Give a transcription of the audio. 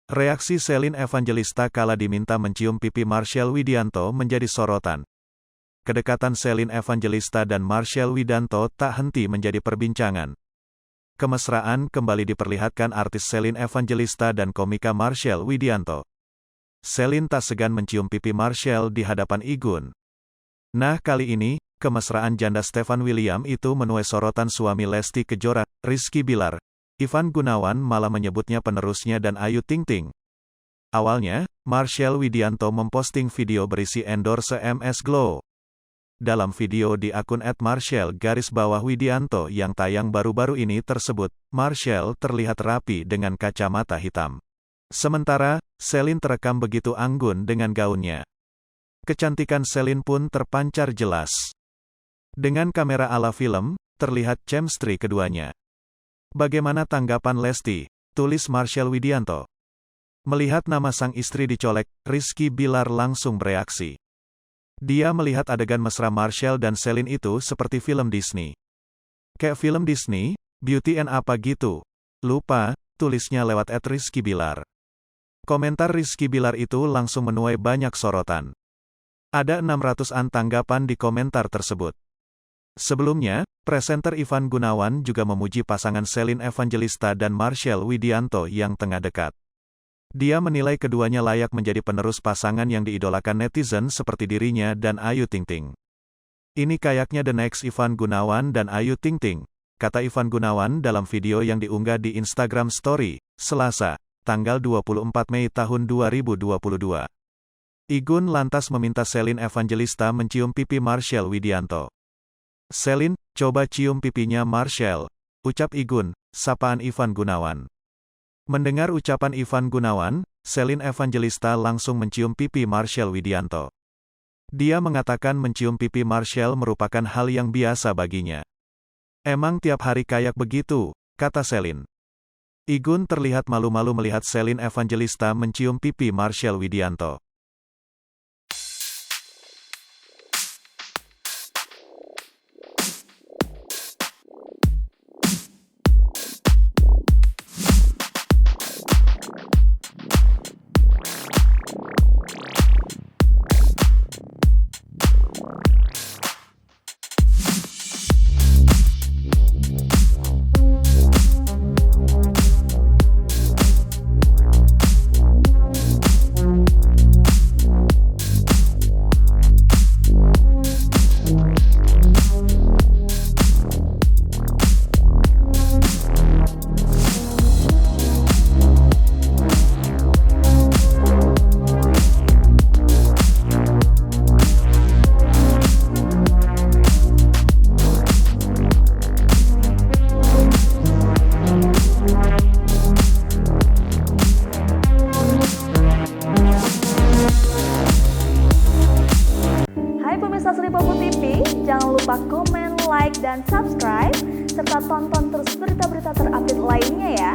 Reaksi Shelin Evangelista kala diminta mencium pipi Marshell Widianto menjadi sorotan. Kedekatan Shelin Evangelista dan Marshell Widianto tak henti menjadi perbincangan. Kemesraan kembali diperlihatkan artis Shelin Evangelista dan komika Marshell Widianto. Shelin tak segan mencium pipi Marshell di hadapan Igun. Nah, kali ini, kemesraan janda Stefan William itu menuai sorotan suami Lesti Kejora, Rizky Bilar. Ivan Gunawan malah menyebutnya penerusnya dan Ayu Ting Ting. Awalnya, Marshell Widianto memposting video berisi endorse MS Glow. Dalam video di akun @Marshell_Widianto yang tayang baru-baru ini tersebut, Marshell terlihat rapi dengan kacamata hitam. Sementara, Shelin terekam begitu anggun dengan gaunnya. Kecantikan Shelin pun terpancar jelas. Dengan kamera ala film, terlihat chemistry keduanya. Bagaimana tanggapan Lesti? Tulis Marshell Widianto. Melihat nama sang istri dicolek, Rizky Bilar langsung bereaksi. Dia melihat adegan mesra Marshell dan Shelin itu seperti film Disney. Kayak film Disney, Beauty and apa gitu. Lupa, tulisnya lewat @RizkyBilar. Komentar Rizky Bilar itu langsung menuai banyak sorotan. Ada 600-an tanggapan di komentar tersebut. Sebelumnya, presenter Ivan Gunawan juga memuji pasangan Shelin Evangelista dan Marshell Widianto yang tengah dekat. Dia menilai keduanya layak menjadi penerus pasangan yang diidolakan netizen seperti dirinya dan Ayu Ting Ting. Ini kayaknya the next Ivan Gunawan dan Ayu Ting Ting, kata Ivan Gunawan dalam video yang diunggah di Instagram Story, Selasa, tanggal 24 Mei tahun 2022. Igun lantas meminta Shelin Evangelista mencium pipi Marshell Widianto. "Shelin, coba cium pipinya Marshell," ucap Igun, sapaan Ivan Gunawan. Mendengar ucapan Ivan Gunawan, Shelin Evangelista langsung mencium pipi Marshell Widianto. Dia mengatakan mencium pipi Marshell merupakan hal yang biasa baginya. "Emang tiap hari kayak begitu," kata Shelin. Igun terlihat malu-malu melihat Shelin Evangelista mencium pipi Marshell Widianto. Jangan lupa komen, like, dan subscribe, serta tonton terus berita-berita terupdate lainnya ya.